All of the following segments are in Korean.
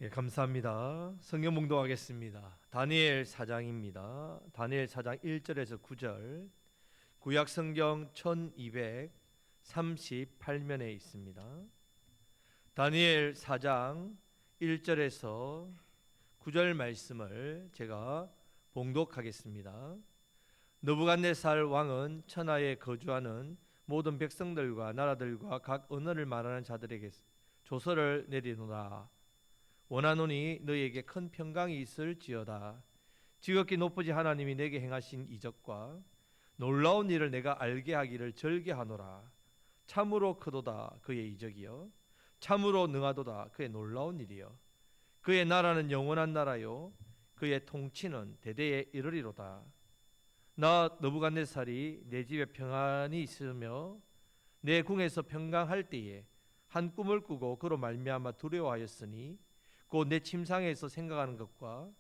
감사합니다. 성경 봉독하겠습니다. 다니엘 4장입니다. 다니엘 4장 1절에서 9절, 구약 성경 1238면에 있습니다. 다니엘 4장 1절에서 9절 말씀을 제가 봉독하겠습니다. 느부갓네살 왕은 천하에 거주하는 모든 백성들과 나라들과 각 언어를 말하는 자들에게 조서를 내리노라. 원하노니 너희에게 큰 평강이 있을지어다. 지극히 높으신 하나님이 내게 행하신 이적과 놀라운 일을 내가 알게 하기를 절개하노라. 참으로 크도다 그의 이적이요, 참으로 능하도다 그의 놀라운 일이요. 그의 나라는 영원한 나라요, 그의 통치는 대대에 이르리로다. 나 느부갓네살이 내 집에 평안이 있으며 내 궁에서 평강할 때에 한 꿈을 꾸고 그로 말미암아 두려워하였으니 곧 내 침상에서 생각하는 것과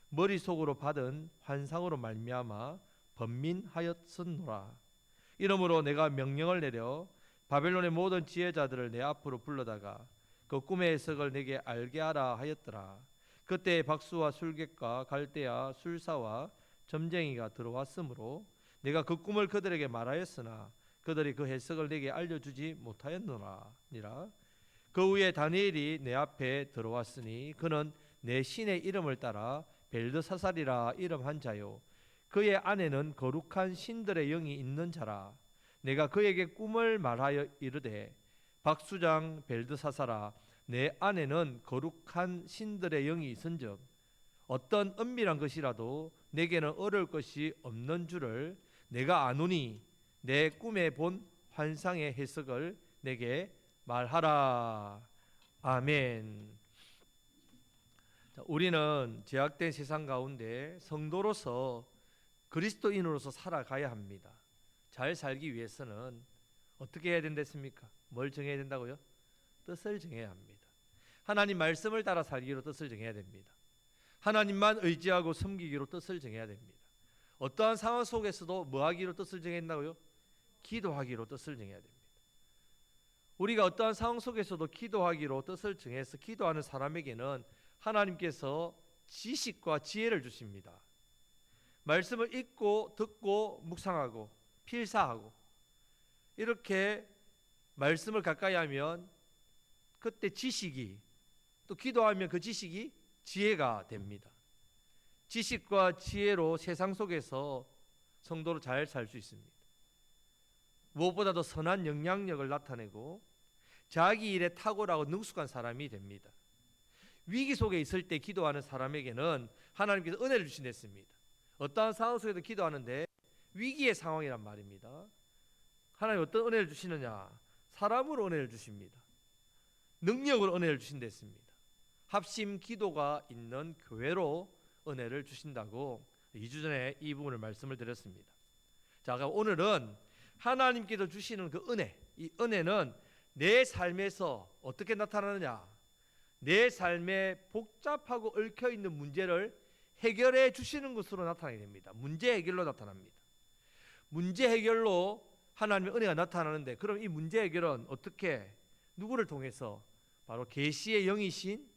머릿속으로 받은 환상으로 말미암아 번민하였었노라. 이러므로 내가 명령을 내려 바벨론의 모든 지혜자들을 내 앞으로 불러다가 그 꿈의 해석을 내게 알게 하라 하였더라. 그때 박수와 술객과 갈대아 술사와 점쟁이가 들어왔으므로 내가 그 꿈을 그들에게 말하였으나 그들이 그 해석을 내게 알려주지 못하였노라. 그 후에 다니엘이 내 앞에 들어왔으니 그는 내 신의 이름을 따라 벨드사살이라 이름한 자요, 그의 안에는 거룩한 신들의 영이 있는 자라. 내가 그에게 꿈을 말하여 이르되, 박수장 벨드사살아, 내 안에는 거룩한 신들의 영이 있은즉 어떤 은밀한 것이라도 내게는 어려울 것이 없는 줄을 내가 아노니 내 꿈에 본 환상의 해석을 내게 말하라. 아멘. 우리는 제약된 세상 가운데 성도로서 그리스도인으로서 살아가야 합니다. 잘 살기 위해서는 어떻게 해야 된댔습니까? 뭘 정해야 된다고요? 뜻을 정해야 합니다. 하나님 말씀을 따라 살기로 뜻을 정해야 됩니다. 하나님만 의지하고 섬기기로 뜻을 정해야 됩니다. 어떠한 상황 속에서도 뭐 하기로 뜻을 정해야 된다고요? 기도하기로 뜻을 정해야 됩니다. 우리가 어떠한 상황 속에서도 기도하기로 뜻을 정해서 기도하는 사람에게는 하나님께서 지식과 지혜를 주십니다. 말씀을 읽고 듣고 묵상하고 필사하고 이렇게 말씀을 가까이 하면 그때 지식이, 또 기도하면 그 지식이 지혜가 됩니다. 지식과 지혜로 세상 속에서 성도로 잘 살 수 있습니다. 무엇보다도 선한 영향력을 나타내고 자기 일에 탁월하고 능숙한 사람이 됩니다. 위기 속에 있을 때 기도하는 사람에게는 하나님께서 은혜를 주신댔습니다. 어떠한 상황 속에도 기도하는데 위기의 상황이란 말입니다. 하나님 어떤 은혜를 주시느냐? 사람으로 은혜를 주십니다. 능력으로 은혜를 주신댔습니다. 합심 기도가 있는 교회로 은혜를 주신다고 2주 전에 이 부분을 말씀을 드렸습니다. 자, 그럼 오늘은 하나님께서 주시는 그 은혜, 이 은혜는 내 삶에서 어떻게 나타나느냐? 내 삶에 복잡하고 얽혀있는 문제를 해결해 주시는 것으로 나타나게 됩니다. 문제 해결로 나타납니다. 문제 해결로 하나님의 은혜가 나타나는데, 그럼 이 문제 해결은 어떻게, 누구를 통해서? 바로 계시의 영이신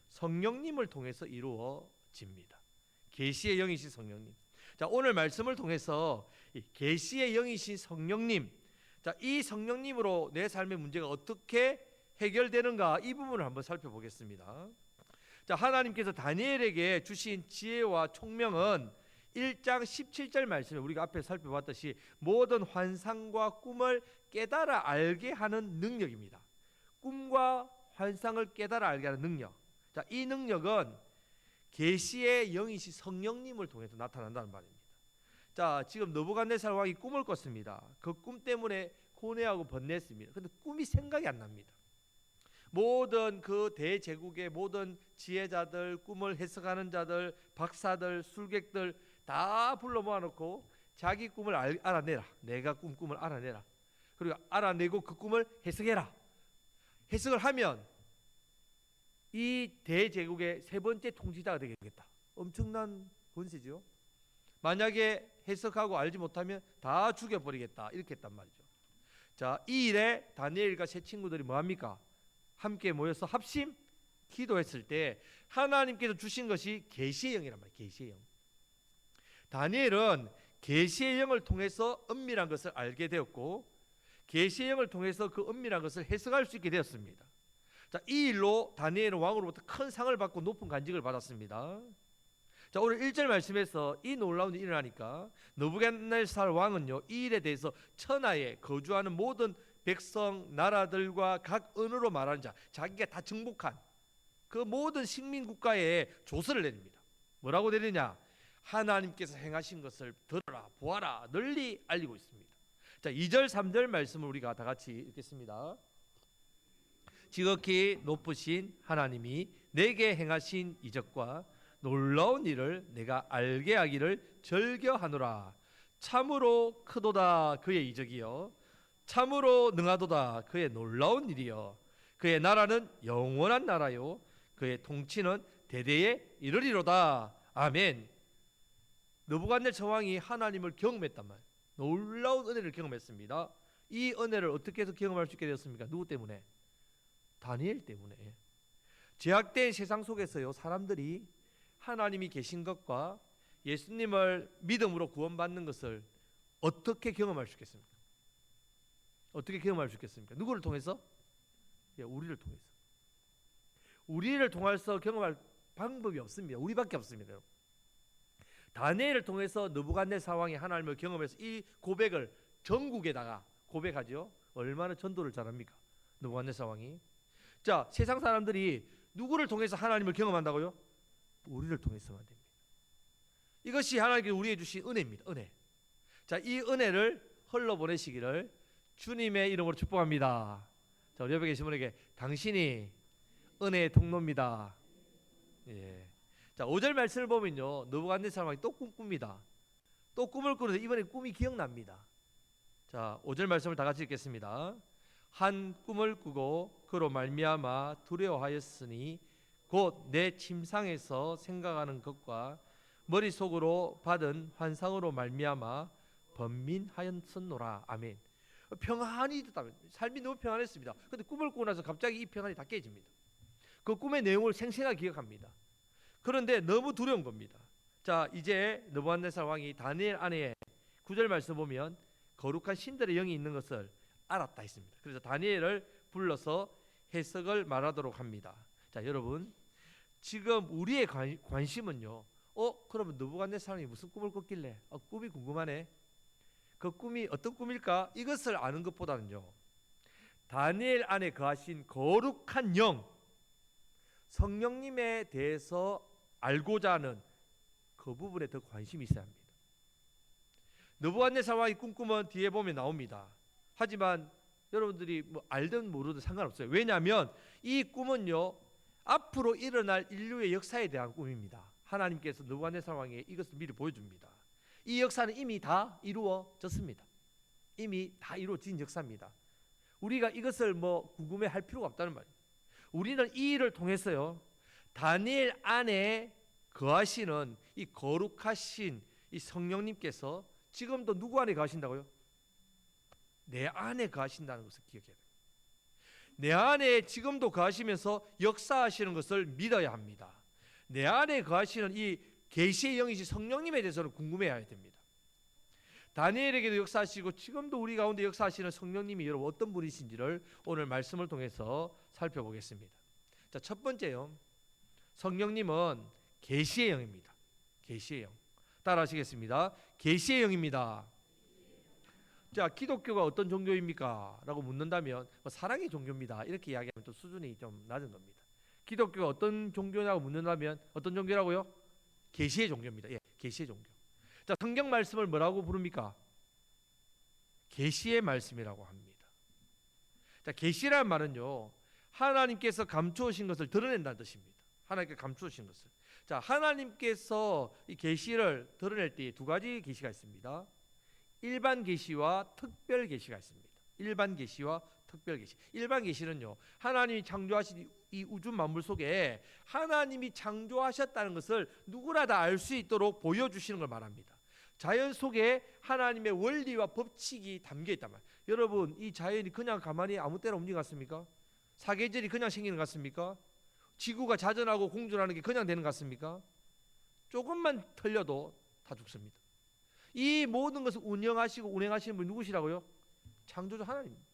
성령님을 통해서 이루어집니다. 계시의 영이신 성령님. 자, 오늘 말씀을 통해서 계시의 영이신 성령님, 자, 이 성령님으로 내 삶의 문제가 어떻게 해결되는가, 이 부분을 한번 살펴보겠습니다. 자, 하나님께서 다니엘에게 주신 지혜와 총명은 1장 17절 말씀에 우리가 앞에 살펴봤듯이 모든 환상과 꿈을 깨달아 알게 하는 능력입니다. 꿈과 환상을 깨달아 알게 하는 능력. 자, 이 능력은 계시의 영이신 성령님을 통해서 나타난다는 말입니다. 자, 지금 느부갓네살 왕이 꿈을 꿨습니다. 그 꿈 때문에 고뇌하고 번뇌했습니다. 근데 꿈이 생각이 안 납니다. 모든 그 대제국의 모든 지혜자들, 꿈을 해석하는 자들, 박사들, 술객들 다 불러 모아놓고 자기 꿈을 알아내라. 내가 꿈을 알아내라. 그리고 알아내고 그 꿈을 해석해라. 해석을 하면 이 대제국의 세 번째 통치자가 되겠다. 엄청난 권세죠. 만약에 해석하고 알지 못하면 다 죽여버리겠다, 이렇게 했단 말이죠. 자, 이 일에 다니엘과 세 친구들이 뭐합니까? 함께 모여서 합심 기도했을 때 하나님께서 주신 것이 계시의 영이란 말이에요. 계시의 영. 다니엘은 계시의 영을 통해서 은밀한 것을 알게 되었고 계시의 영을 통해서 그 은밀한 것을 해석할 수 있게 되었습니다. 자, 이 일로 다니엘은 왕으로부터 큰 상을 받고 높은 간직을 받았습니다. 자, 오늘 1절 말씀에서 이 놀라운 일이 일어나니까 느부갓네살 왕은요, 이 일에 대해서 천하에 거주하는 모든 백성, 나라들과 각 언어로 말하는 자, 자기가 다 정복한 그 모든 식민 국가에 조서를 내립니다. 뭐라고 내리냐? 하나님께서 행하신 것을 들어라, 보아라, 널리 알리고 있습니다. 자, 2절, 3절 말씀을 우리가 다 같이 읽겠습니다. 지극히 높으신 하나님이 내게 행하신 이적과 놀라운 일을 내가 알게 하기를 즐겨하노라. 참으로 크도다 그의 이적이요, 참으로 능하도다 그의 놀라운 일이요, 그의 나라는 영원한 나라요, 그의 통치는 대대에 이르리로다. 아멘. 느부갓네살 왕이 하나님을 경험했단 말이에요. 놀라운 은혜를 경험했습니다. 이 은혜를 어떻게 해서 경험할 수 있게 되었습니까? 누구 때문에? 다니엘 때문에. 제약된 세상 속에서요, 사람들이 하나님이 계신 것과 예수님을 믿음으로 구원받는 것을 어떻게 경험할 수 있겠습니까? 어떻게 경험할 수 있겠습니까? 누구를 통해서? 예, 우리를 통해서. 우리를 통해서 경험할 방법이 없습니다. 우리밖에 없습니다. 다니엘을 통해서 느부갓네살 왕이 하나님을 경험해서 이 고백을 전국에다가 고백하죠. 얼마나 전도를 잘합니까? 느부갓네살 왕이. 자, 세상 사람들이 누구를 통해서 하나님을 경험한다고요? 우리를 통해서만 됩니다. 이것이 하나님께서 우리에게 주신 은혜입니다. 은혜. 자, 이 은혜를 흘러보내시기를 주님의 이름으로 축복합니다. 자, 우리 옆에 계신 분에게 당신이 은혜의 통로입니다. 예. 자, 5절 말씀을 보면요, 느부갓네살 왕이 또 꿈꿉니다. 또 꿈을 꾸는데 이번에 꿈이 기억납니다. 자, 5절 말씀을 다 같이 읽겠습니다. 한 꿈을 꾸고 그로 말미암아 두려워하였으니 곧 내 침상에서 생각하는 것과 머릿속으로 받은 환상으로 말미암아 번민하였었노라. 아멘. 평안이 있다면 삶이 너무 평안했습니다. 그런데 꿈을 꾸고 나서 갑자기 이 평안이 다 깨집니다. 그 꿈의 내용을 생생하게 기억합니다. 그런데 너무 두려운 겁니다. 자, 이제 느부갓네살 왕이 다니엘 안에 9절 말씀 보면 거룩한 신들의 영이 있는 것을 알았다 했습니다. 그래서 다니엘을 불러서 해석을 말하도록 합니다. 자, 여러분, 지금 우리의 관심은요, 그러면 느부갓네살 왕이 무슨 꿈을 꿨길래 꿈이 궁금하네. 그 꿈이 어떤 꿈일까? 이것을 아는 것보다는요, 다니엘 안에 거하신 거룩한 영, 성령님에 대해서 알고자 하는 그 부분에 더 관심이 있어야 합니다. 느부갓네살 왕이 꿈꾸면 뒤에 보면 나옵니다. 하지만 여러분들이 뭐 알든 모르든 상관없어요. 왜냐하면 이 꿈은요, 앞으로 일어날 인류의 역사에 대한 꿈입니다. 하나님께서 느부갓네살 왕에게 이것을 미리 보여줍니다. 이 역사는 이미 다 이루어졌습니다. 이미 다 이루어진 역사입니다. 우리가 이것을 뭐 궁금해할 필요가 없다는 말이에요. 우리는 이 일을 통해서요, 다니엘 안에 거하시는 이 거룩하신 이 성령님께서 지금도 누구 안에 거하신다고요? 내 안에 거하신다는 것을 기억해야 됩니다. 내 안에 지금도 거하시면서 역사하시는 것을 믿어야 합니다. 내 안에 거하시는 이 계시의 영이신 성령님에 대해서는 궁금해야 됩니다. 다니엘에게도 역사하시고 지금도 우리 가운데 역사하시는 성령님이 여러분 어떤 분이신지를 오늘 말씀을 통해서 살펴보겠습니다. 자, 첫 번째요, 성령님은 계시의 영입니다. 계시의 영. 따라 하시겠습니다. 계시의 영입니다. 자, 기독교가 어떤 종교입니까? 라고 묻는다면 사랑의 종교입니다. 이렇게 이야기하면 또 수준이 좀 낮은 겁니다. 기독교가 어떤 종교냐고 묻는다면 어떤 종교라고요? 계시의 종교입니다. 예, 계시의 종교. 자, 성경 말씀을 뭐라고 부릅니까? 계시의 말씀이라고 합니다. 자, 계시라는 말은요, 하나님께서 감추으신 것을 드러낸다는 뜻입니다. 하나님께서 감추으신 것을. 자, 하나님께서 이 계시를 드러낼 때 두 가지 계시가 있습니다. 일반 계시와 특별 계시가 있습니다. 일반 계시와 특별 계시. 일반 계시는요, 하나님이 창조하신 이 우주 만물 속에 하나님이 창조하셨다는 것을 누구나 다 알 수 있도록 보여주시는 걸 말합니다. 자연 속에 하나님의 원리와 법칙이 담겨 있단 말이에요. 여러분, 이 자연이 그냥 가만히 아무 때나 움직였습니까? 사계절이 그냥 생기는 것 같습니까? 지구가 자전하고 공존하는 게 그냥 되는 것 같습니까? 조금만 틀려도 다 죽습니다. 이 모든 것을 운영하시고 운행하시는 분이 누구시라고요? 창조주 하나님입니다.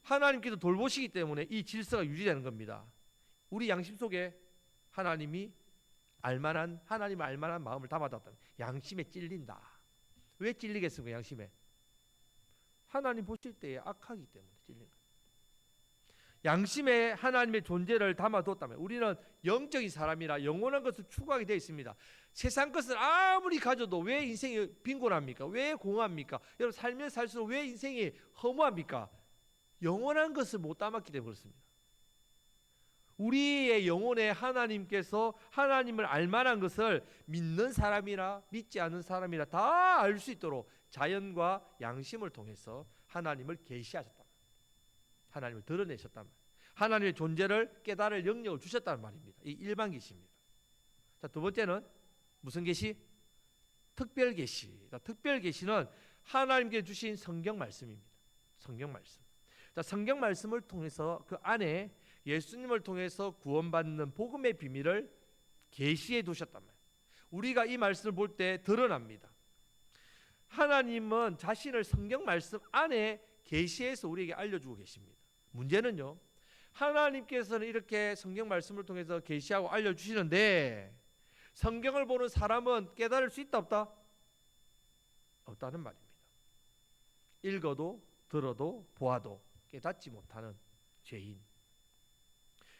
하나님께서 돌보시기 때문에 이 질서가 유지되는 겁니다. 우리 양심 속에 하나님을 알만한 마음을 담아뒀다. 양심에 찔린다. 왜 찔리겠습니까? 양심에. 하나님 보실 때에 악하기 때문에 찔린 거예요. 양심에 하나님의 존재를 담아뒀다면 우리는 영적인 사람이라 영원한 것을 추구하게 되어 있습니다. 세상 것을 아무리 가져도 왜 인생이 빈곤합니까? 왜 공허합니까? 여러분 살면 살수록 왜 인생이 허무합니까? 영원한 것을 못 담았기 때문에 그렇습니다. 우리의 영혼에 하나님께서 하나님을 알만한 것을 믿는 사람이나 믿지 않는 사람이나 다 알 수 있도록 자연과 양심을 통해서 하나님을 계시하셨다. 하나님을 드러내셨다면 하나님의 존재를 깨달을 영역을 주셨다는 말입니다. 이 일반 계시입니다. 자, 두 번째는 무슨 계시? 특별 계시. 특별 계시는 하나님께 주신 성경 말씀입니다. 성경 말씀. 자, 성경 말씀을 통해서 그 안에 예수님을 통해서 구원받는 복음의 비밀을 계시해 두셨단 말이에요. 우리가 이 말씀을 볼 때 드러납니다. 하나님은 자신을 성경 말씀 안에 계시해서 우리에게 알려주고 계십니다. 문제는요, 하나님께서는 이렇게 성경 말씀을 통해서 계시하고 알려주시는데 성경을 보는 사람은 깨달을 수 있다 없다? 없다는 말입니다. 읽어도 들어도 보아도 깨닫지 못하는 죄인.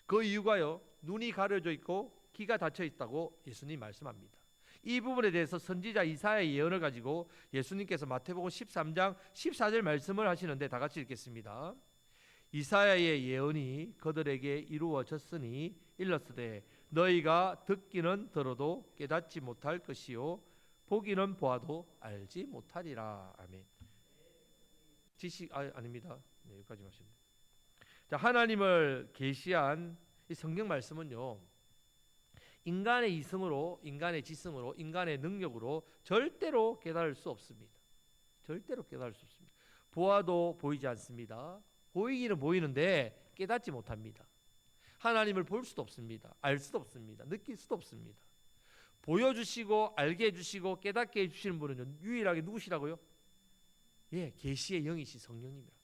그 이유가요, 눈이 가려져 있고 귀가 닫혀 있다고 예수님 말씀합니다. 이 부분에 대해서 선지자 이사야의 예언을 가지고 예수님께서 마태복음 13장 14절 말씀을 하시는데 다 같이 읽겠습니다. 이사야의 예언이 그들에게 이루어졌으니 일렀으되 너희가 듣기는 들어도 깨닫지 못할 것이요 보기는 보아도 알지 못하리라. 아멘. 아닙니다. 네, 여기까지 마십니다. 자, 하나님을 계시한 이 성경 말씀은요, 인간의 이성으로, 인간의 지성으로, 인간의 능력으로 절대로 깨달을 수 없습니다. 절대로 깨달을 수 없습니다. 보아도 보이지 않습니다. 보이기는 보이는데 깨닫지 못합니다. 하나님을 볼 수도 없습니다. 알 수도 없습니다. 느낄 수도 없습니다. 보여주시고 알게 해주시고 깨닫게 해주시는 분은 유일하게 누구시라고요? 예, 계시의 영이신 성령님이라.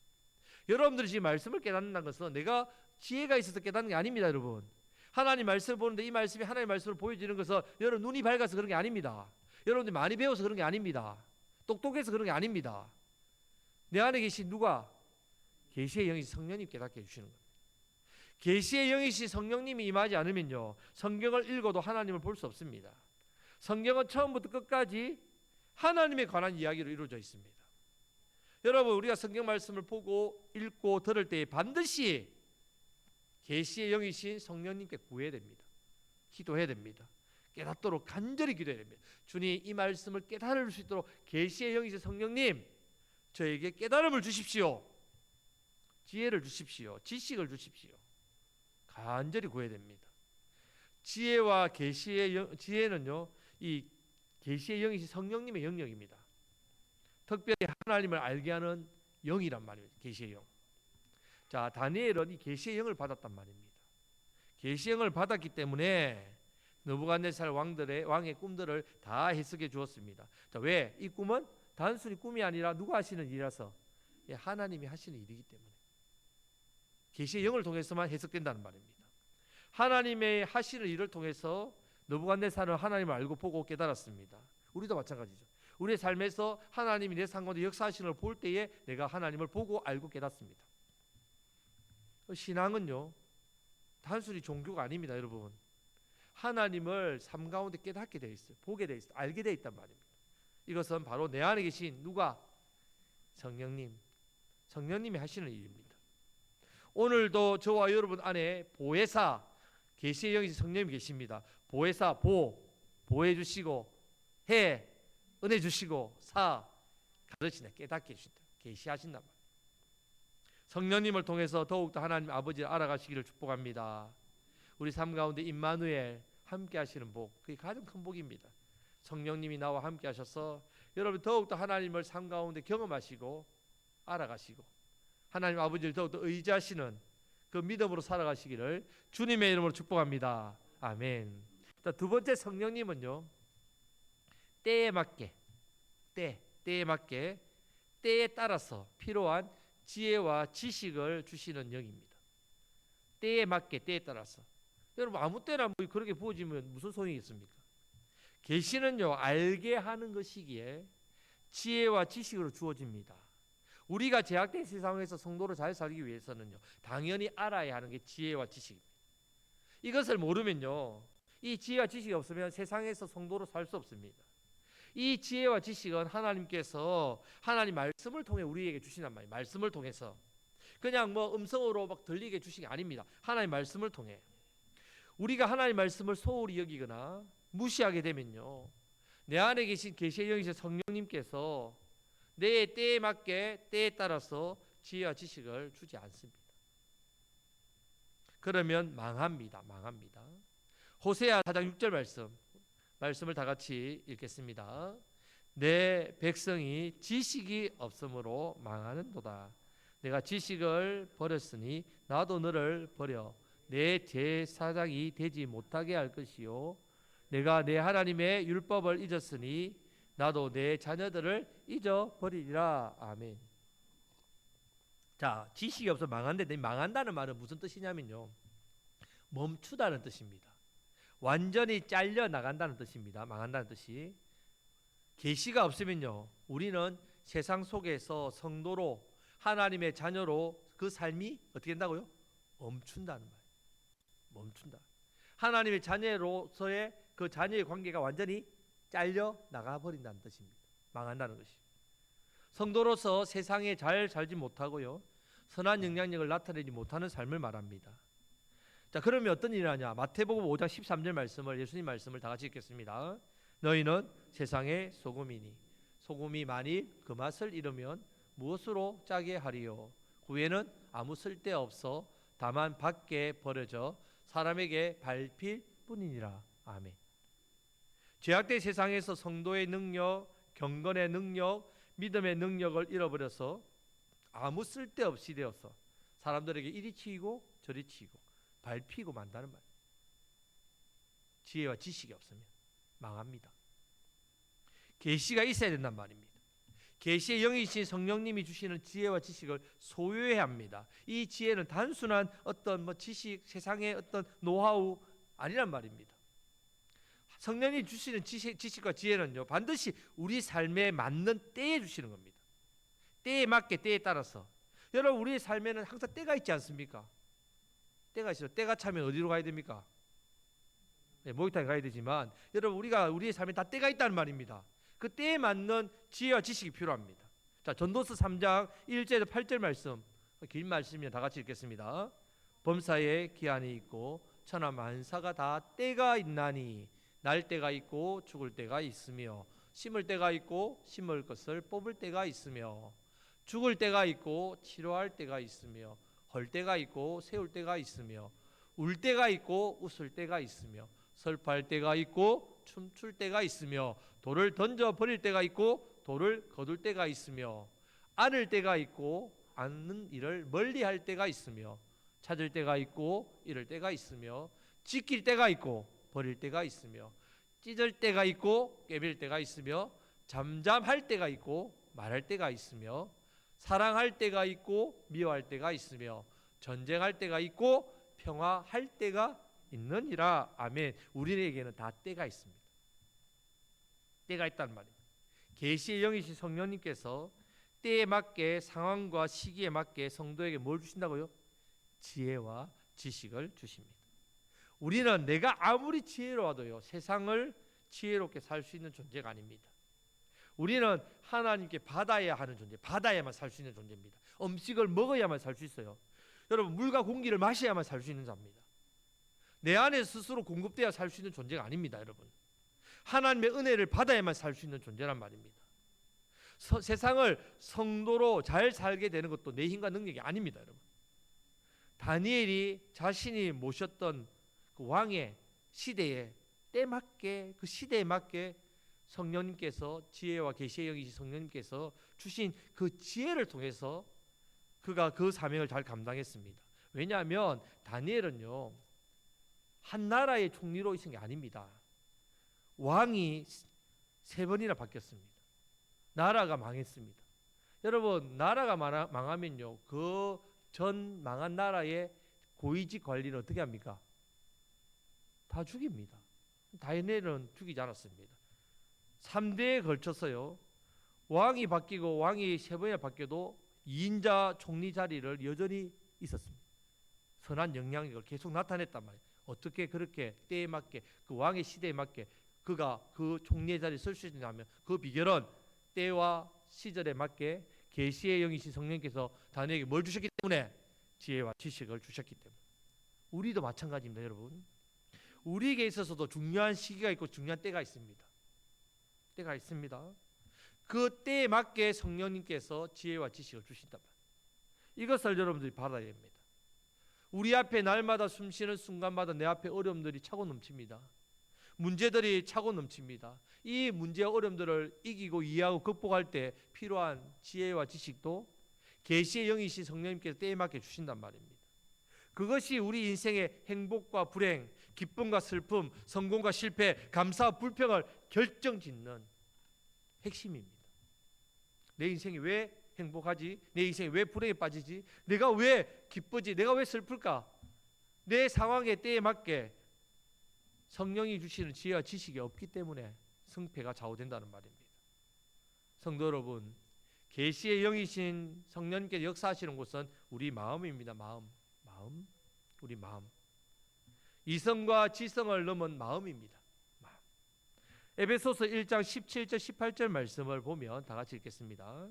여러분들이 지금 말씀을 깨닫는다는 것은 내가 지혜가 있어서 깨닫는 게 아닙니다, 여러분. 하나님 말씀을 보는데 이 말씀이 하나님의 말씀을 보여주는 것은 여러분 눈이 밝아서 그런 게 아닙니다. 여러분들이 많이 배워서 그런 게 아닙니다. 똑똑해서 그런 게 아닙니다. 내 안에 계신 누가? 계시의 영이신 성령님 깨닫게 해주시는 겁니다. 계시의 영이신 성령님이 임하지 않으면요, 성경을 읽어도 하나님을 볼 수 없습니다. 성경은 처음부터 끝까지 하나님에 관한 이야기로 이루어져 있습니다. 여러분, 우리가 성경 말씀을 보고 읽고 들을 때 반드시 계시의 영이신 성령님께 구해야 됩니다. 기도해야 됩니다. 깨닫도록 간절히 기도해야 됩니다. 주님, 이 말씀을 깨달을 수 있도록 계시의 영이신 성령님, 저에게 깨달음을 주십시오. 지혜를 주십시오. 지식을 주십시오. 간절히 구해야 됩니다. 지혜와 지혜는요, 이 계시의 영이신 성령님의 영역입니다. 특별히 하나님을 알게 하는 영이란 말입니다. 계시의 영. 자, 다니엘은 이 계시의 영을 받았단 말입니다. 계시의 영을 받았기 때문에 느부갓네살 왕의 꿈들을 다 해석해 주었습니다. 자, 왜? 이 꿈은 단순히 꿈이 아니라 누가 하시는 일이라서, 하나님이 하시는 일이기 때문에 계시의 영을 통해서만 해석된다는 말입니다. 하나님의 하시는 일을 통해서 느부갓네살은 하나님을 알고 보고 깨달았습니다. 우리도 마찬가지죠. 우리의 삶에서 하나님이 내 삶 가운데 역사하시는 걸 볼 때에 내가 하나님을 보고 알고 깨닫습니다. 신앙은요, 단순히 종교가 아닙니다, 여러분. 하나님을 삶 가운데 깨닫게 되어 있어요. 보게 되어 있어요. 알게 되어 있단 말입니다. 이것은 바로 내 안에 계신 누가? 성령님. 성령님이 하시는 일입니다. 오늘도 저와 여러분 안에 보혜사, 계시의 영이신 성령님이 계십니다. 보혜사, 보호해 주시고, 은혜 주시고, 가르치네, 깨닫게 해주신다, 계시하신단 말이에요. 성령님을 통해서 더욱더 하나님 아버지를 알아가시기를 축복합니다. 우리 삶 가운데 임마누엘 함께 하시는 복, 그게 가장 큰 복입니다. 성령님이 나와 함께 하셔서 여러분 더욱더 하나님을 삶 가운데 경험하시고 알아가시고 하나님 아버지를 더욱더 의지하시는 그 믿음으로 살아가시기를 주님의 이름으로 축복합니다. 아멘. 자, 두 번째, 성령님은요, 때에 맞게, 때에 맞게, 때에 따라서 필요한 지혜와 지식을 주시는 영입니다. 때에 맞게, 때에 따라서. 여러분, 아무 때나 뭐 그렇게 부어지면 무슨 소용이 있습니까? 계시는요, 알게 하는 것이기에 지혜와 지식으로 주어집니다. 우리가 제약된 세상에서 성도로 잘 살기 위해서는요, 당연히 알아야 하는 게 지혜와 지식입니다. 이것을 모르면요, 이 지혜와 지식이 없으면 세상에서 성도로 살 수 없습니다. 이 지혜와 지식은 하나님께서 하나님 말씀을 통해 우리에게 주시란 말이에요. 말씀을 통해서 그냥 뭐 음성으로 막 들리게 주신 게 아닙니다. 하나님 말씀을 통해. 우리가 하나님 말씀을 소홀히 여기거나 무시하게 되면요, 내 안에 계신 계시의 영이신 성령님께서 내 때에 맞게 때에 따라서 지혜와 지식을 주지 않습니다. 그러면 망합니다. 호세아 4장 6절 말씀을 다 같이 읽겠습니다. 내 백성이 지식이 없으므로 망하는도다. 내가 지식을 버렸으니 나도 너를 버려 내 제사장이 되지 못하게 할 것이요, 내가 내 하나님의 율법을 잊었으니 나도 내 자녀들을 잊어버리리라. 아멘. 자, 지식이 없어 망한데, 망한다는 말은 무슨 뜻이냐면요, 멈추다는 뜻입니다. 완전히 잘려 나간다는 뜻입니다. 망한다는 뜻이. 계시가 없으면요, 우리는 세상 속에서 성도로 하나님의 자녀로 그 삶이 어떻게 된다고요? 멈춘다는 말이에요. 멈춘다. 하나님의 자녀로서의 그 자녀의 관계가 완전히 잘려 나가 버린다는 뜻입니다. 망한다는 것이. 성도로서 세상에 잘 살지 못하고요, 선한 영향력을 나타내지 못하는 삶을 말합니다. 자, 그러면 어떤 일이 하냐? 마태복음 5장 13절 말씀을, 예수님 말씀을 다 같이 읽겠습니다. 너희는 세상의 소금이니 소금이 만일 그 맛을 잃으면 무엇으로 짜게 하리요? 후에는 아무 쓸데없어 다만 밖에 버려져 사람에게 밟힐 뿐이니라. 아멘. 죄악된 세상에서 성도의 능력, 경건의 능력, 믿음의 능력을 잃어버려서 아무 쓸데없이 되어서 사람들에게 이리 치이고 저리 치이고 밟히고 만다는 말. 지혜와 지식이 없으면 망합니다. 계시가 있어야 된단 말입니다. 계시의 영이신 성령님이 주시는 지혜와 지식을 소유해야 합니다. 이 지혜는 단순한 어떤 뭐 지식, 세상의 어떤 노하우 아니란 말입니다. 성령이 주시는 지식과 지혜는요, 반드시 우리 삶에 맞는 때에 주시는 겁니다. 때에 맞게, 때에 따라서. 여러분, 우리의 삶에는 항상 때가 있지 않습니까? 때가 있어요. 때가 차면 어디로 가야 됩니까? 네, 목욕탕에 가야 되지만, 여러분, 우리의 삶에 다 때가 있다는 말입니다. 그 때에 맞는 지혜와 지식이 필요합니다. 자, 전도서 3장 1절에서 8절 말씀, 긴 말씀이면 다 같이 읽겠습니다. 범사에 기한이 있고 천하 만사가 다 때가 있나니 날 때가 있고 죽을 때가 있으며 심을 때가 있고 심을 것을 뽑을 때가 있으며 죽을 때가 있고 치료할 때가 있으며 헐 때가 있고 세울 때가 있으며 울 때가 있고 웃을 때가 있으며 슬퍼할 때가 있고 춤출 때가 있으며 돌을 던져 버릴 때가 있고 돌을 거둘 때가 있으며 안을 때가 있고 않는 일을 멀리할 때가 있으며 찾을 때가 있고 잃을 때가 있으며 지킬 때가 있고 버릴 때가 있으며 찢을 때가 있고 깨빌 때가 있으며 잠잠할 때가 있고 말할 때가 있으며 사랑할 때가 있고 미워할 때가 있으며 전쟁할 때가 있고 평화할 때가 있느니라. 아멘. 우리에게는 다 때가 있습니다. 때가 있단 말입니다. 계시의 영이신 성령님께서 때에 맞게, 상황과 시기에 맞게 성도에게 뭘 주신다고요? 지혜와 지식을 주십니다. 우리는 내가 아무리 지혜로워도요, 세상을 지혜롭게 살 수 있는 존재가 아닙니다. 우리는 하나님께 받아야 하는 존재, 받아야만 살 수 있는 존재입니다. 음식을 먹어야만 살 수 있어요. 여러분, 물과 공기를 마셔야만 살 수 있는 자입니다. 내 안에 스스로 공급돼야 살 수 있는 존재가 아닙니다. 여러분, 하나님의 은혜를 받아야만 살 수 있는 존재란 말입니다. 세상을 성도로 잘 살게 되는 것도 내 힘과 능력이 아닙니다. 여러분, 다니엘이 자신이 모셨던 그 왕의 시대에 때맞게, 그 시대에 맞게 성령님께서, 지혜와 계시의 영이신 성령님께서 주신 그 지혜를 통해서 그가 그 사명을 잘 감당했습니다. 왜냐하면 다니엘은요, 한 나라의 총리로 있은 게 아닙니다. 왕이 세 번이나 바뀌었습니다. 나라가 망했습니다. 여러분, 나라가 망하면요, 그 전 망한 나라의 고위직 관리를 어떻게 합니까? 다 죽입니다. 다니엘은 죽이지 않았습니다. 3대에 걸쳐서요, 왕이 바뀌고 왕이 세 번이나 바뀌어도 2인자 총리 자리를 여전히 있었습니다. 선한 영향력을 계속 나타냈단 말이에요. 어떻게 그렇게 때에 맞게, 그 왕의 시대에 맞게 그가 그 총리의 자리에 설 수 있냐면, 그 비결은 때와 시절에 맞게 계시의 영이신 성령께서 다니엘에게 뭘 주셨기 때문에? 지혜와 지식을 주셨기 때문에. 우리도 마찬가지입니다, 여러분. 우리에게 있어서도 중요한 시기가 있고 중요한 때가 있습니다. 때가 있습니다. 그 때에 맞게 성령님께서 지혜와 지식을 주신단 말이에요. 이것을 여러분들이 받아야 됩니다. 우리 앞에 날마다 숨쉬는 순간마다 내 앞에 어려움들이 차고 넘칩니다. 문제들이 차고 넘칩니다. 이 문제와 어려움들을 이기고 이해하고 극복할 때 필요한 지혜와 지식도 계시의 영이신 성령님께서 때에 맞게 주신단 말입니다. 그것이 우리 인생의 행복과 불행, 기쁨과 슬픔, 성공과 실패, 감사와 불평을 결정짓는 핵심입니다. 내 인생이 왜 행복하지? 내 인생이 왜 불행에 빠지지? 내가 왜 기쁘지? 내가 왜 슬플까? 내 상황의 때에 맞게 성령이 주시는 지혜와 지식이 없기 때문에 승패가 좌우된다는 말입니다. 성도 여러분, 계시의 영이신 성령님께서 역사하시는 곳은 우리 마음입니다. 마음. 우리 마음. 이성과 지성을 넘은 마음입니다. 마음. 에베소서 1장 17절 18절 말씀을 보면 다 같이 읽겠습니다.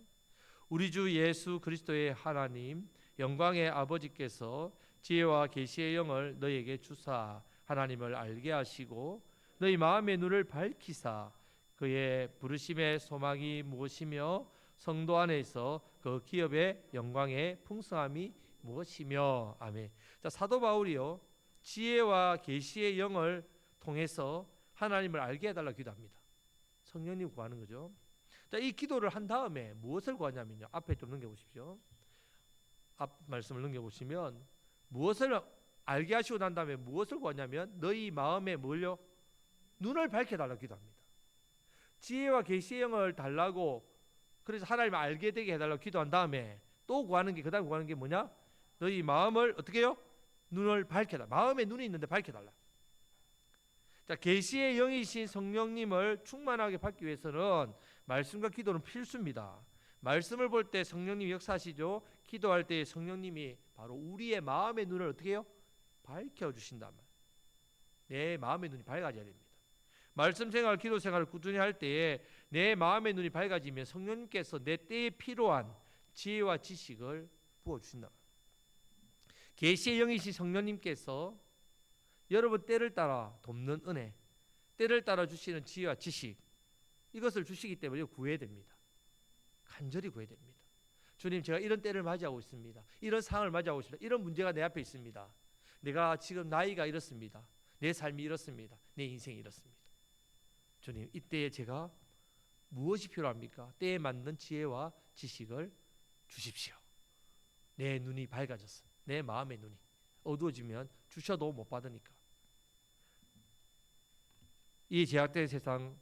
우리 주 예수 그리스도의 하나님 영광의 아버지께서 지혜와 계시의 영을 너희에게 주사 하나님을 알게 하시고 너희 마음의 눈을 밝히사 그의 부르심의 소망이 무엇이며 성도 안에서 그 기업의 영광의 풍성함이 무엇이며. 아멘. 자, 사도 바울이요, 지혜와 계시의 영을 통해서 하나님을 알게 해달라 기도합니다. 성령님 구하는 거죠. 자, 이 기도를 한 다음에 무엇을 구하냐면요, 앞에 좀 넘겨보십시오. 앞 말씀을 넘겨보시면 무엇을 알게 하시고 난 다음에 무엇을 구하냐면 너희 마음에 뭘요? 눈을 밝혀달라 기도합니다. 지혜와 계시의 영을 달라고, 그래서 하나님을 알게 되게 해달라고 기도한 다음에 또 구하는 게, 그 다음에 구하는 게 뭐냐? 너희 마음을 어떻게 해요? 눈을 밝혀달라. 마음에 눈이 있는데 밝혀달라. 자, 계시의 영이신 성령님을 충만하게 받기 위해서는 말씀과 기도는 필수입니다. 말씀을 볼 때 성령님이 역사하시죠. 기도할 때 성령님이 바로 우리의 마음의 눈을 어떻게 해요? 밝혀주신단 말이에요. 내 마음의 눈이 밝아져야 됩니다. 말씀 생활, 기도 생활을 꾸준히 할 때에 내 마음의 눈이 밝아지면 성령님께서 내 때에 필요한 지혜와 지식을 부어주신다. 계시의 영이신 성령님께서 여러분 때를 따라 돕는 은혜, 때를 따라 주시는 지혜와 지식, 이것을 주시기 때문에 구해야 됩니다. 간절히 구해야 됩니다. 주님, 제가 이런 때를 맞이하고 있습니다. 이런 상황을 맞이하고 있습니다. 이런 문제가 내 앞에 있습니다. 내가 지금 나이가 이렇습니다. 내 삶이 이렇습니다. 내 인생이 이렇습니다. 주님, 이때에 제가 무엇이 필요합니까? 때에 맞는 지혜와 지식을 주십시오. 내 눈이 밝아졌어. 내 마음의 눈이 어두워지면 주셔도 못 받으니까. 이 제약된 세상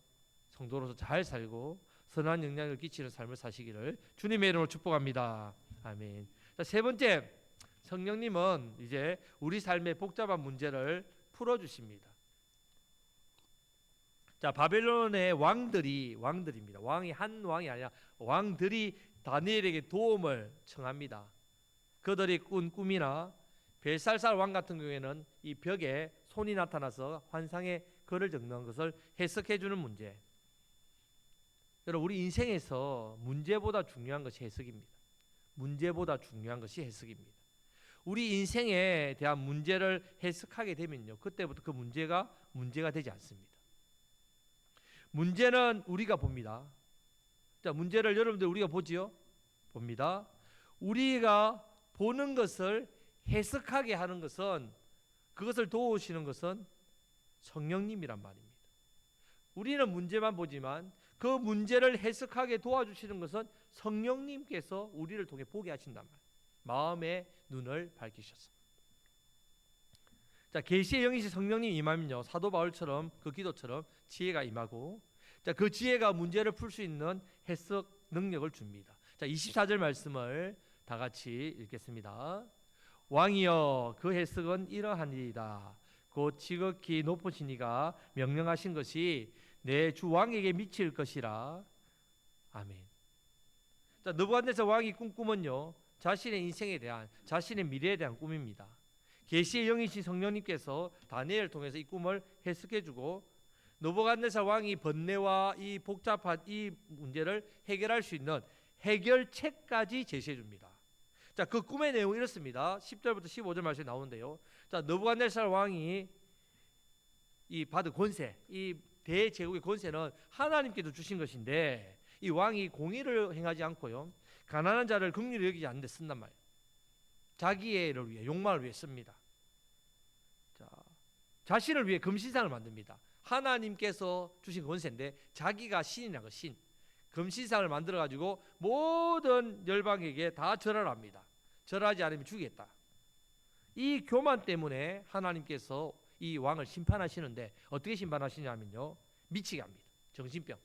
성도로서 잘 살고 선한 영향을 끼치는 삶을 사시기를 주님의 이름으로 축복합니다. 아멘. 자, 세 번째, 성령님은 이제 우리 삶의 복잡한 문제를 풀어주십니다. 자, 바벨론의 왕들입니다. 왕이 한 왕이 아니라 왕들이 다니엘에게 도움을 청합니다. 그들이 꾼 꿈이나 벨살살 왕 같은 경우에는 이 벽에 손이 나타나서 환상의 글을 적는 것을 해석해 주는 문제. 여러분, 우리 인생에서 문제보다 중요한 것이 해석입니다. 문제보다 중요한 것이 해석입니다. 우리 인생에 대한 문제를 해석하게 되면요, 그때부터 그 문제가 되지 않습니다. 문제는 우리가 봅니다. 자, 문제를 여러분들 우리가 보지요? 봅니다. 우리가 보는 것을 해석하게 하는 것은, 그것을 도우시는 것은 성령님이란 말입니다. 우리는 문제만 보지만 그 문제를 해석하게 도와주시는 것은 성령님께서 우리를 통해 보게 하신단 말이에요. 마음의 눈을 밝히셔서. 자, 계시의 영이신 성령님 임하면요, 사도 바울처럼 그 기도처럼 지혜가 임하고, 자, 그 지혜가 문제를 풀 수 있는 해석 능력을 줍니다. 자, 24절 말씀을 다 같이 읽겠습니다. 왕이여, 그 해석은 이러하니이다. 곧 지극히 높으신 이가 명령하신 것이 내 주 왕에게 미칠 것이라. 아멘. 자, 느부갓네살 왕이 꾼 꿈은요, 자신의 인생에 대한, 자신의 미래에 대한 꿈입니다. 계시의 영이신 성령님께서 다니엘을 통해서 이 꿈을 해석해주고, 느부갓네살 왕이 번뇌와 이 복잡한 이 문제를 해결할 수 있는 해결책까지 제시해줍니다. 자, 그 꿈의 내용이 이렇습니다. 10절부터 15절 말씀이 나오는데요. 자, 느부갓네살 왕이 이 받은 권세, 이 대제국의 권세는 하나님께서 주신 것인데, 이 왕이 공의를 행하지 않고요, 가난한 자를 긍휼히 여기지 않는 데 쓴단 말이에요. 자기를 위해, 욕망을 위해 씁니다. 자, 자신을 위해 금신상을 만듭니다. 하나님께서 주신 권세인데 자기가 신이라는 거, 신. 금신상을 만들어 가지고 모든 열방에게 다 절하라 합니다. 절하지 않으면 죽이겠다. 이 교만 때문에 하나님께서 이 왕을 심판하시는데, 어떻게 심판하시냐면요, 미치게 합니다. 정신병.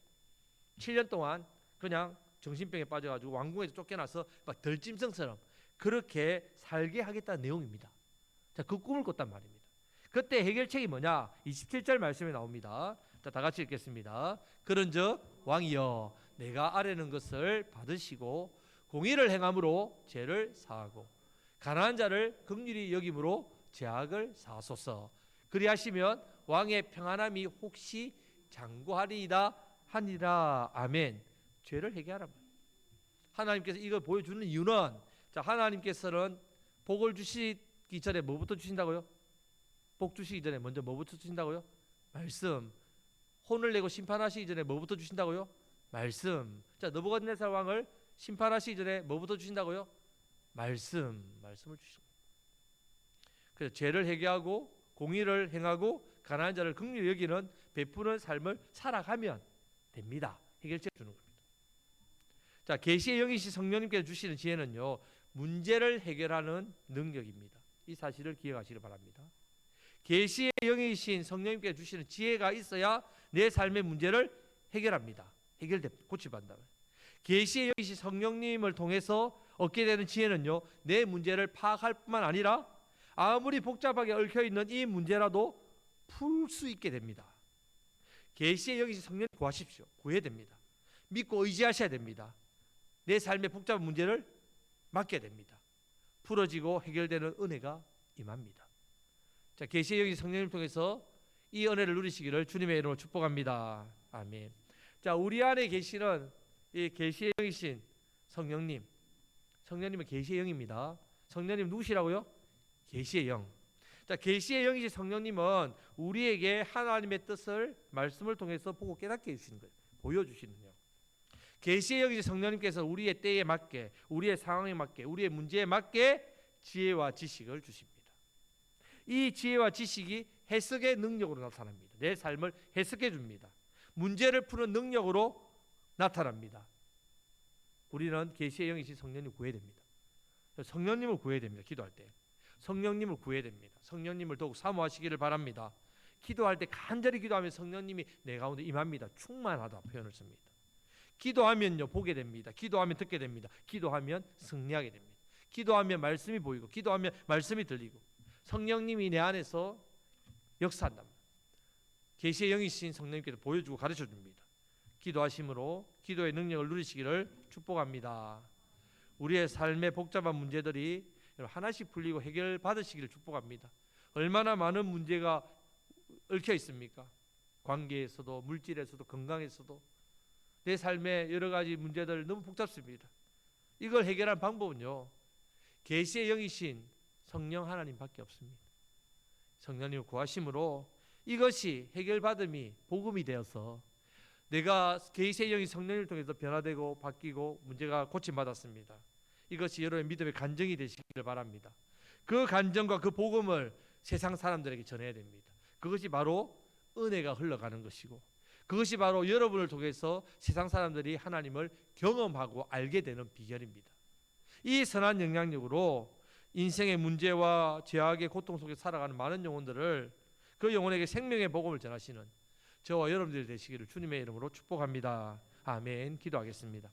7년 동안 그냥 정신병에 빠져가지고 왕궁에서 쫓겨나서 막 덜짐승처럼 그렇게 살게 하겠다는 내용입니다. 자, 그 꿈을 꿨단 말입니다. 그때 해결책이 뭐냐? 27절 말씀에 나옵니다. 자, 다 같이 읽겠습니다. 그런즉 왕이여, 내가 아뢰는 것을 받으시고 공의를 행함으로 죄를 사하고 가난한 자를 긍휼히 여김으로 죄악을 사하소서. 그리하시면 왕의 평안함이 혹시 장구하리이다 하니라. 아멘. 죄를 해결하라. 하나님께서 이걸 보여주는 이유는, 자, 하나님께서는 복을 주시기 전에 뭐부터 주신다고요? 복 주시기 전에 먼저 뭐부터 주신다고요? 말씀. 혼을 내고 심판하시기 전에 뭐부터 주신다고요? 말씀. 자, 느부갓네살 왕을 심판하시기 전에 뭐부터 주신다고요? 말씀을 주십니다. 그래서 죄를 해결하고 공의를 행하고 가난한 자를 긍휼히 여기는 베푸는 삶을 살아가면 됩니다. 해결책 주는 겁니다. 자, 계시의 영이신 성령님께서 주시는 지혜는요, 문제를 해결하는 능력입니다. 이 사실을 기억하시길 바랍니다. 계시의 영이신 성령님께서 주시는 지혜가 있어야 내 삶의 문제를 해결합니다. 해결됩니다. 고치받는다. 계시의 영이신 성령님을 통해서 얻게 되는 지혜는요, 내 문제를 파악할 뿐만 아니라 아무리 복잡하게 얽혀있는 이 문제라도 풀 수 있게 됩니다. 계시의 영이신 성령 구하십시오. 구해야 됩니다. 믿고 의지하셔야 됩니다. 내 삶의 복잡한 문제를 맡게 됩니다. 풀어지고 해결되는 은혜가 임합니다. 자, 계시의 영이신 성령님을 통해서 이 은혜를 누리시기를 주님의 이름으로 축복합니다. 아멘. 자, 우리 안에 계시는 이 계시의 영이신 성령님, 성령님은 계시의 영입니다. 성령님 누구시라고요? 계시의 영. 자, 계시의 영이신 성령님은 우리에게 하나님의 뜻을 말씀을 통해서 보고 깨닫게 해주시는 거예요. 보여주시는 영. 계시의 영이신 성령님께서 우리의 때에 맞게, 우리의 상황에 맞게, 우리의 문제에 맞게 지혜와 지식을 주십니다. 이 지혜와 지식이 해석의 능력으로 나타납니다. 내 삶을 해석해 줍니다. 문제를 푸는 능력으로 나타납니다. 우리는 계시의 영이신 성령님 구해야 됩니다. 성령님을 구해야 됩니다. 기도할 때 성령님을 구해야 됩니다. 성령님을 더욱 사모하시기를 바랍니다. 기도할 때 간절히 기도하면 성령님이 내 가운데 임합니다. 충만하다 표현을 씁니다. 기도하면요, 보게 됩니다. 기도하면 듣게 됩니다. 기도하면 승리하게 됩니다. 기도하면 말씀이 보이고, 기도하면 말씀이 들리고, 성령님이 내 안에서 역사한다. 계시의 영이신 성령님께서 보여주고 가르쳐 줍니다. 기도하심으로 기도의 능력을 누리시기를 축복합니다. 우리의 삶의 복잡한 문제들이 하나씩 풀리고 해결받으시기를 축복합니다. 얼마나 많은 문제가 얽혀 있습니까? 관계에서도, 물질에서도, 건강에서도. 내 삶의 여러 가지 문제들 너무 복잡습니다. 이걸 해결할 방법은요, 계시의 영이신 성령 하나님밖에 없습니다. 성령님을 구하심으로 이것이 해결받음이 복음이 되어서 내가 계시의 영이 성령을 통해서 변화되고 바뀌고 문제가 고침받았습니다. 이것이 여러분의 믿음의 간증이 되시기를 바랍니다. 그 간증과 그 복음을 세상 사람들에게 전해야 됩니다. 그것이 바로 은혜가 흘러가는 것이고, 그것이 바로 여러분을 통해서 세상 사람들이 하나님을 경험하고 알게 되는 비결입니다. 이 선한 영향력으로 인생의 문제와 죄악의 고통 속에 살아가는 많은 영혼들을 그 영혼에게 생명의 복음을 전하시는 저와 여러분들이 되시기를 주님의 이름으로 축복합니다. 아멘. 기도하겠습니다.